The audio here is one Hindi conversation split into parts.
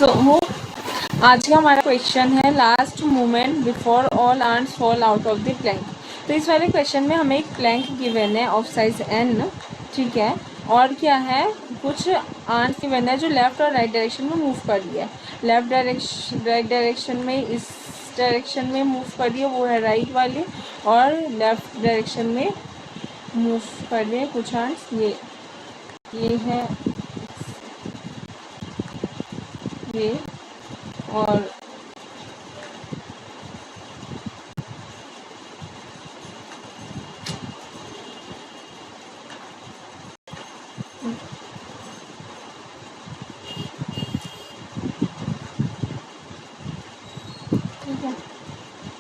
सो आज का हमारा क्वेश्चन है last moment before all ants fall out of the plank. तो इस वाले क्वेश्चन में हमें एक प्लैंक गिवन है ऑफ साइज n, ठीक है, और क्या है, कुछ आंट्स गिवन है जो लेफ्ट और राइट डायरेक्शन में मूव कर रही है। राइट डायरेक्शन में इस डायरेक्शन में मूव कर रही है, वो है राइट वाली, और लेफ्ट डायरेक्शन में मूव कर रहे हैं कुछ आंट्स, ये है ये, और ठीक है,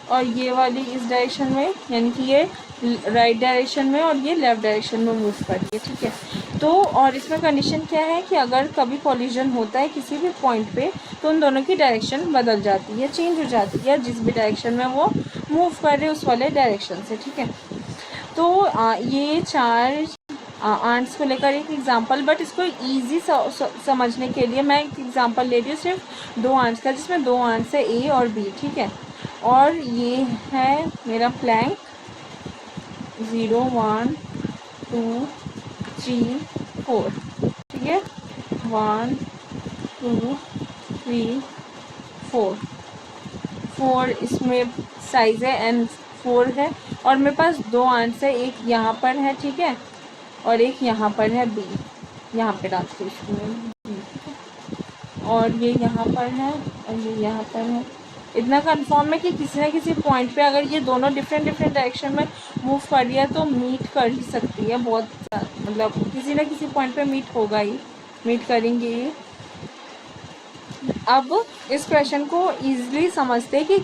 और ये वाली इस डायरेक्शन में, यानी कि ये राइट डायरेक्शन में और ये लेफ़्ट डायरेक्शन में मूव कर रही है, ठीक है। तो और इसमें कंडीशन क्या है कि अगर कभी कॉलिजन होता है किसी भी पॉइंट पे, तो उन दोनों की डायरेक्शन बदल जाती है, चेंज हो जाती है, जिस भी डायरेक्शन में वो मूव कर रहे हैं उस वाले डायरेक्शन से, ठीक है। तो ये चार आंट्स को लेकर एक एग्जांपल, बट इसको इजी समझने के लिए मैं एक एग्जांपल ले रही हूँ सिर्फ दो आंट्स का, जिसमें दो आंट्स है ए और बी, ठीक है। और ये है मेरा प्लैंक 0 1 2 3 4, ठीक है, 1 2 3 4 इसमें साइज़ है एन 4 है, और मेरे पास दो आंट्स है, एक यहाँ पर है, ठीक है, और एक यहाँ पर है बी, यहाँ पे डालती हूँ इसको मैं, और ये यहाँ पर है और ये यहाँ पर है। इतना कंफर्म है कि किसी न किसी पॉइंट पे अगर ये दोनों डिफरेंट डायरेक्शन में मूव कर रही है तो मीट कर ही सकती है, बहुत मतलब किसी न किसी पॉइंट पे मीट होगा ही, मीट करेंगे ये। अब इस क्वेश्चन को ईजिली समझते हैं कि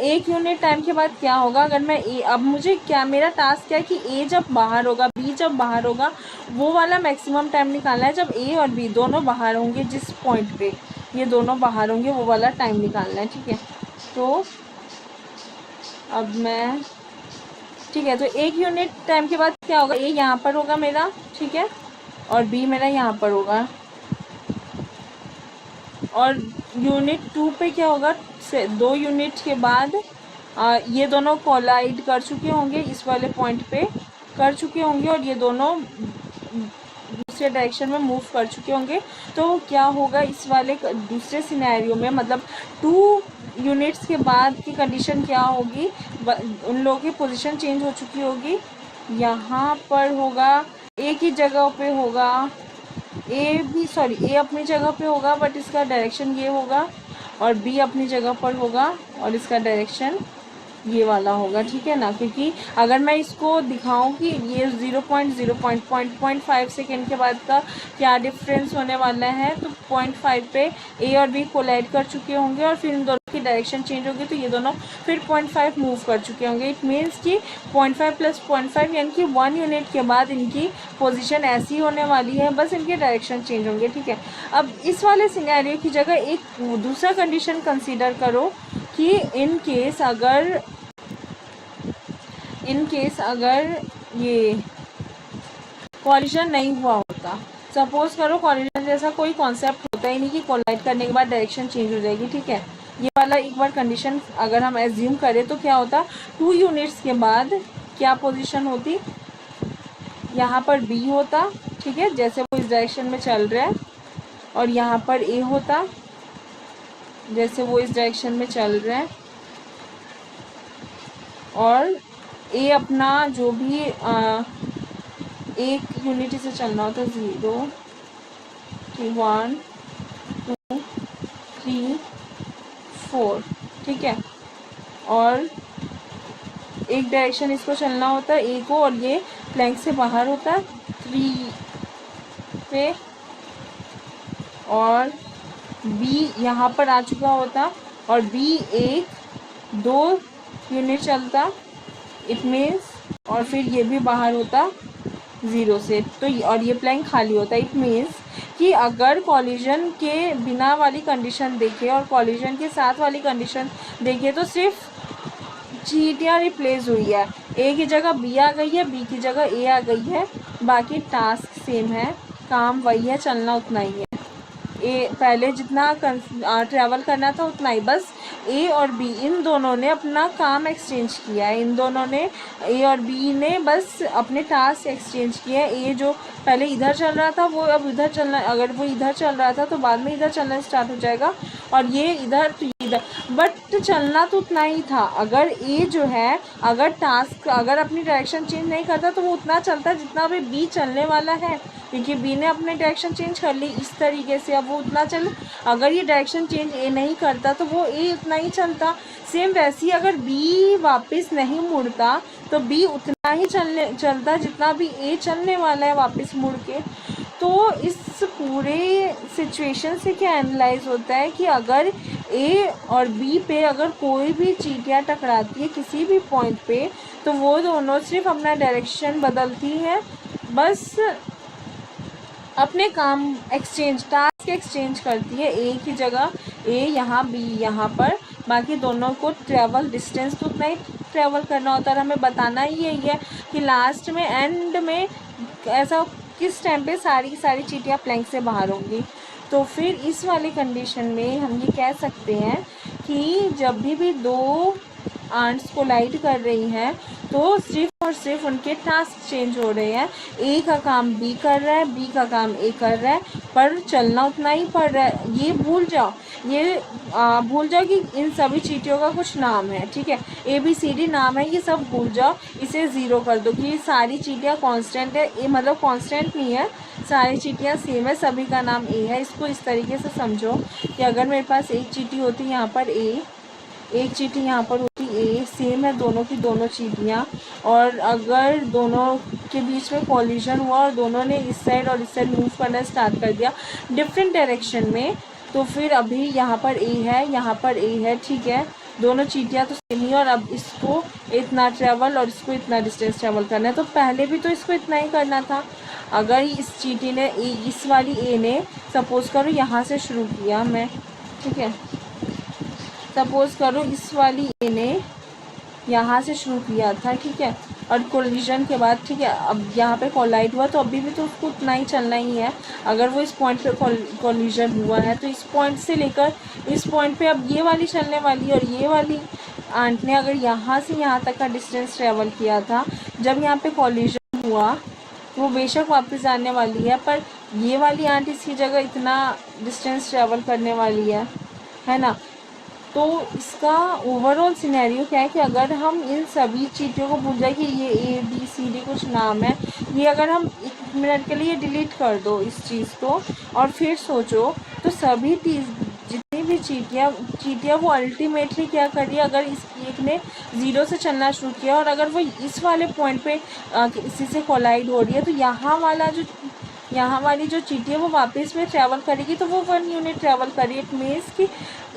एक यूनिट टाइम के बाद क्या होगा अगर मैं अब मुझे क्या, मेरा टास्क क्या है कि ए जब बाहर होगा, बी जब बाहर होगा, वो वाला मैक्सिमम टाइम निकालना है जब ए और बी दोनों बाहर होंगे, जिस पॉइंट पे ये दोनों बाहर होंगे वो वाला टाइम निकालना है, ठीक है। तो अब मैं, ठीक है, तो एक यूनिट टाइम के बाद क्या होगा, ए यहाँ पर होगा मेरा, ठीक है, और बी मेरा यहाँ पर होगा, और यूनिट 2 पे क्या होगा, से 2 यूनिट के बाद ये दोनों कोलाइड कर चुके होंगे, इस वाले पॉइंट पे कर चुके होंगे, और ये दोनों दूसरे डायरेक्शन में मूव कर चुके होंगे। तो क्या होगा इस वाले दूसरे सिनेरियो में, मतलब 2 यूनिट्स के बाद की कंडीशन क्या होगी, उन लोगों की पोजीशन चेंज हो चुकी होगी, यहाँ पर होगा, एक ही जगह पे होगा, ए अपनी जगह पे होगा बट इसका डायरेक्शन ये होगा, और बी अपनी जगह पर होगा और इसका डायरेक्शन ये वाला होगा, ठीक है ना। क्योंकि अगर मैं इसको दिखाऊं कि ये 0.5 सेकेंड के बाद का क्या डिफरेंस होने वाला है, तो 0.5 पे ए और बी कोलाइड कर चुके होंगे और फिर इन दोनों की डायरेक्शन चेंज होगी, तो ये दोनों फिर 0.5 मूव कर चुके होंगे। इट मीन्स कि 0.5 प्लस 0.5 यानी कि 1 यूनिट के बाद इनकी पोजीशन ऐसी होने वाली है, बस इनके डायरेक्शन चेंज होंगे, ठीक है। अब इस वाले सिनेरियो की जगह एक दूसरा कंडीशन कंसीडर करो कि इन केस अगर ये कॉलिजन नहीं हुआ होता, सपोज करो कॉलिजन जैसा कोई कॉन्सेप्ट होता ही नहीं कि कोलाइड करने के बाद डायरेक्शन चेंज हो जाएगी, ठीक है। ये वाला एक बार कंडीशन अगर हम एज्यूम करें तो क्या होता, 2 यूनिट्स के बाद क्या पोजीशन होती, यहाँ पर बी होता, ठीक है, जैसे वो इस डायरेक्शन में चल रहा है, और यहाँ पर ए होता, जैसे वो इस डायरेक्शन में चल रहा है, और ए अपना जो भी एक यूनिट से चलना होता है, 0 1 2 3 4, ठीक है, और एक डायरेक्शन इसको चलना होता है ए को, और ये प्लैंक से बाहर होता है 3 पे, और बी यहाँ पर आ चुका होता, और बी 2 यूनिट चलता, इट मीन्स, और फिर ये भी बाहर होता 0 से, तो और ये प्लैंक खाली होता। इट मीन्स कि अगर कॉलिजन के बिना वाली कंडीशन देखे और कॉलिजन के साथ वाली कंडीशन देखे तो सिर्फ चीटियाँ रिप्लेस हुई है, ए की जगह बी आ गई है, बी की जगह ए आ गई है, बाकी टास्क सेम है, काम वही है, चलना उतना ही है। पहले जितना ट्रैवल करना था उतना ही, बस ए और बी इन दोनों ने अपना काम एक्सचेंज किया है। इन दोनों ने, ए और बी ने बस अपने टास्क एक्सचेंज किए हैं। ए जो पहले इधर चल रहा था वो अब इधर चलना, अगर वो इधर चल रहा था तो बाद में इधर चलना स्टार्ट हो जाएगा, और ये इधर तो इधर, बट चलना तो उतना ही था। अगर ए जो है, अगर टास्क अगर अपनी डायरेक्शन चेंज नहीं करता तो वो उतना चलता जितना अभी बी चलने वाला है, क्योंकि बी ने अपनी डायरेक्शन चेंज कर ली इस तरीके से, अब वो उतना चल, अगर ये डायरेक्शन चेंज ए नहीं करता तो वो ए उतना ही चलता। सेम वैसे ही अगर बी वापस नहीं मुड़ता तो बी उतना ही चलता जितना भी ए चलने वाला है वापस मुड़ के। तो इस पूरे सिचुएशन से क्या एनालाइज होता है कि अगर ए और बी पे अगर कोई भी चींटियाँ टकराती है किसी भी पॉइंट पे, तो वो दोनों सिर्फ अपना डायरेक्शन बदलती है, बस अपने काम एक्सचेंज, टास्क एक्सचेंज करती है। ए की जगह ए यहाँ, बी यहाँ पर, बाकी दोनों को ट्रैवल डिस्टेंस तो उतना ही ट्रैवल करना होता है। और हमें बताना ही यही है कि लास्ट में, एंड में ऐसा किस टाइम पे सारी चींटियाँ प्लैंक से बाहर होंगी। तो फिर इस वाली कंडीशन में हम ये कह सकते हैं कि जब भी दो आंट्स कोलाइड कर रही हैं तो सिर्फ और सिर्फ उनके टास्क चेंज हो रहे हैं। ए का काम बी कर रहा है, बी का काम ए कर रहा है, पर चलना उतना ही पड़ रहा है। ये भूल जाओ, ये भूल जाओ कि इन सभी चींटियों का कुछ नाम है, ठीक है, ABCD नाम है, ये सब भूल जाओ, इसे ज़ीरो कर दो कि सारी चींटियाँ कांस्टेंट है। ए मतलब कांस्टेंट नहीं है, सारी चींटियाँ सेम है, सभी का नाम ए है। इसको इस तरीके से समझो कि अगर मेरे पास एक चींटी होती यहाँ पर ए, एक चींटी यहाँ पर होती ए, सेम है दोनों की दोनों चींटियाँ, और अगर दोनों के बीच में कॉलिजन हुआ और दोनों ने इस साइड और इस साइड मूव करना स्टार्ट कर दिया डिफरेंट डायरेक्शन में, तो फिर अभी यहाँ पर ए है, यहाँ पर ए है, ठीक है, दोनों चींटियाँ तो सेम ही, और अब इसको इतना ट्रैवल और इसको इतना डिस्टेंस ट्रैवल करना है, तो पहले भी तो इसको इतना ही करना था। अगर इस चींटी ने, इस वाली ए ने सपोज़ करो यहाँ से शुरू किया मैं, ठीक है, सपोज़ करो इस वाली ए ने यहाँ से शुरू किया था, ठीक है, और कोलिजन के बाद, ठीक है, अब यहाँ पे कोलाइड हुआ तो अभी भी तो उसको उतना ही चलना ही है। अगर वो इस पॉइंट पे कोलिजन हुआ है तो इस पॉइंट से लेकर इस पॉइंट पे अब ये वाली चलने वाली, और ये वाली आंट ने अगर यहाँ से यहाँ तक का डिस्टेंस ट्रेवल किया था, जब यहाँ पे कोलिजन हुआ वो बेशक वापस आने वाली है, पर ये वाली आंट इसकी जगह इतना डिस्टेंस ट्रैवल करने वाली है ना। तो इसका ओवरऑल सिनेरियो क्या है कि अगर हम इन सभी चीज़ों को भूल जाए कि ये ABCD कुछ नाम है, ये अगर हम 1 मिनट के लिए डिलीट कर दो इस चीज़ को और फिर सोचो, तो सभी जितनी भी चींटियाँ वो अल्टीमेटली क्या कर रही है, अगर इस एक ने 0 से चलना शुरू किया और अगर वो इस वाले पॉइंट पे इसी से कोलाइड हो रही है, तो यहाँ वाली जो चींटी है वो वापस में ट्रैवल करेगी, तो वो 1 यूनिट ट्रैवल करेगी। इट मीन्स कि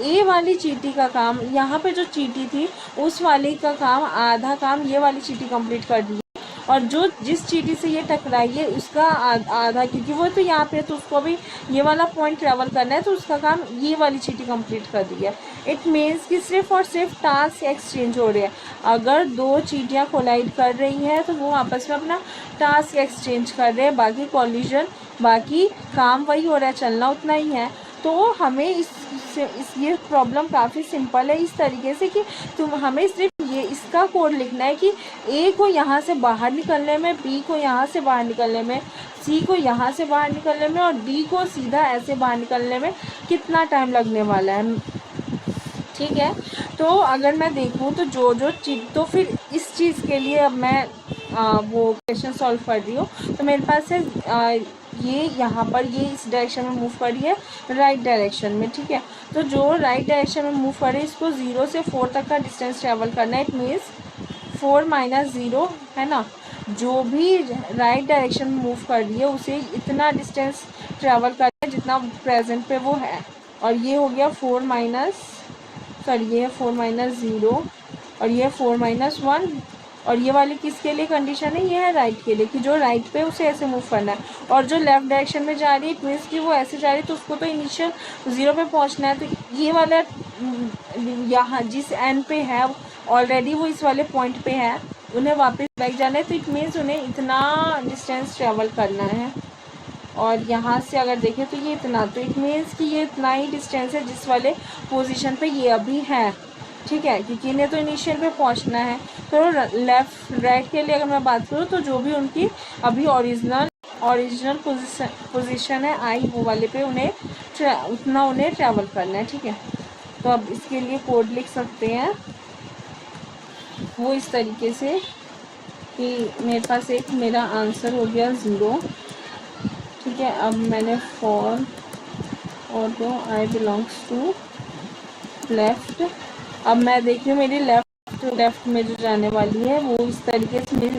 ए वाली चींटी का काम, यहाँ पे जो चींटी थी उस वाली का काम, आधा काम ये वाली चींटी कंप्लीट कर दी, और जो जिस चींटी से ये टकराई है उसका आधा, क्योंकि वो तो यहाँ पे तो उसको भी ये वाला पॉइंट ट्रैवल करना है, तो उसका काम ये वाली चींटी कंप्लीट कर दी है। इट मीन्स कि सिर्फ और सिर्फ टास्क एक्सचेंज हो रहे हैं। अगर दो चींटियाँ कोलाइड कर रही हैं तो वो आपस में अपना टास्क एक्सचेंज कर रहे हैं, बाकी कॉलिजन, बाकी काम वही हो रहा है, चलना उतना ही है। तो हमें ये प्रॉब्लम काफ़ी सिंपल है इस तरीके से कि हमें सिर्फ ये इसका कोड लिखना है कि ए को यहाँ से बाहर निकलने में, बी को यहाँ से बाहर निकलने में, सी को यहाँ से बाहर निकलने में और डी को सीधा ऐसे बाहर निकलने में कितना टाइम लगने वाला है, ठीक है। तो अगर मैं देखूँ तो जो चीज़, तो फिर इस चीज़ के लिए अब मैं वो क्वेश्चन सॉल्व कर रही हूँ, तो मेरे पास है ये यहाँ पर ये इस डायरेक्शन में मूव कर रही है, राइट डायरेक्शन में, ठीक है। तो जो राइट डायरेक्शन में मूव कर रही है इसको 0 से 4 तक का डिस्टेंस ट्रैवल करना है। इट मीन्स 4 - 0 है ना, जो भी राइट डायरेक्शन में मूव कर रही है उसे इतना डिस्टेंस ट्रैवल करना है जितना प्रेजेंट पे वो है। और ये हो गया 4 माइनस, सॉरी ये है 4 - 0 और ये 4 - 1, और ये वाली किसके लिए कंडीशन है, ये है राइट के लिए कि जो राइट पे उसे ऐसे मूव करना है, और जो लेफ़्ट डायरेक्शन में जा रही है इट मीन्स कि वो ऐसे जा रही है तो उसको तो इनिशियल 0 पे पहुंचना है। तो ये वाला यहाँ जिस एंड पे है ऑलरेडी वो इस वाले पॉइंट पे है, उन्हें वापस बैक जाना है, तो इट मीन्स उन्हें इतना डिस्टेंस ट्रैवल करना है। और यहाँ से अगर देखें तो ये इतना, तो इट मीन्स कि ये इतना ही डिस्टेंस है जिस वाले पोजीशन पे ये अभी है, ठीक है, क्योंकि इन्हें तो इनिशियल पे पहुँचना है। तो लेफ़्ट राइट के लिए अगर मैं बात करूँ तो जो भी उनकी अभी ओरिजिनल पोजीशन है आई वो वाले पे उन्हें उतना उन्हें ट्रैवल करना है, ठीक है। तो अब इसके लिए कोड लिख सकते हैं वो इस तरीके से कि मेरे पास एक मेरा आंसर हो गया 0, ठीक है। अब मैंने फॉर और तो आई बिलोंग्स टू लेफ़्ट, अब मैं देख रही हूँ मेरी लेफ़्ट में जो जाने वाली है वो इस तरीके से मेरी